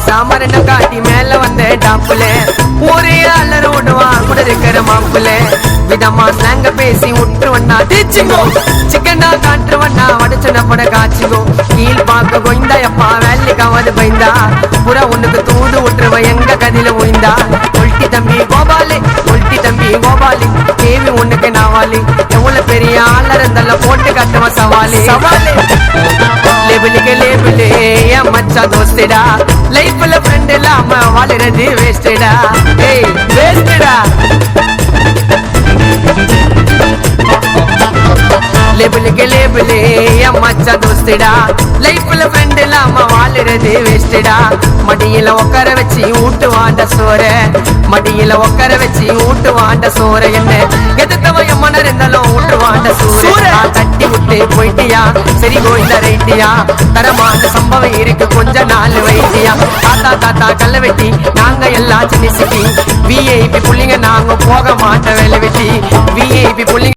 சாமரன காட்டி மேல வந்த டாப்புல ஒரே அலர் ஓடுவா கூட இருக்கிற மாப்புல விதமா ஸ்லாங்க பேசி விட்டுருவண்ணா தீச்சுங்கோ சிக்கனா காட்டுருவண்ணா வடச்சன பட காய்ச்சுங்கோ கீழ் பார்க்க கொய்ந்தா எப்பா வேலைக்காவது பயந்தா புற உனக்கு தூது விட்டுருவ எங்க கதில ஒய்ந்தா கொல்ட்டி தம்பி கோபாலி கொல்ட்டி தம்பி கோபாலி தேவி உனக்கு நாவாலி எவ்வளவு பெரிய ஆளர் இருந்தால போட்டு கட்டுவ சவாலி சவாலி லேபிளுக்கு லேபிளு என் மச்சா தோஸ்திடா லைஃப்ல ஃப்ரெண்ட் இல்லாம வாழுறது வேஸ்டடா ஏய் வேஸ்டடா லேபிளுக்கு லேபிளு என் மச்சா தோஸ்திடா லைஃப்ல ஃப்ரெண்ட் இல்லாம வாழுறது வேஸ்டடா மடியில உட்கார வச்சு ஊட்டுவாண்ட சோற மடியில உட்கார வச்சு ஊட்டுவாண்ட சோற என்ன எதுத்தவ எம்மன இருந்தாலும் ஊட்டுவாண்ட சோற தட்டி விட்டு போயிட்டியா சரி கோயில ரைட்டியா தரமான சம்பவம் இருக்கு கொஞ்ச நாள் வைத்தியா தாத்தா தாத்தா கல்ல வெட்டி நாங்க எல்லாம் சின்ன சிட்டி விஐபி புள்ளிங்க நாங்க போக மாட்ட வேலை வெட்டி விஐபி புள்ளிங்க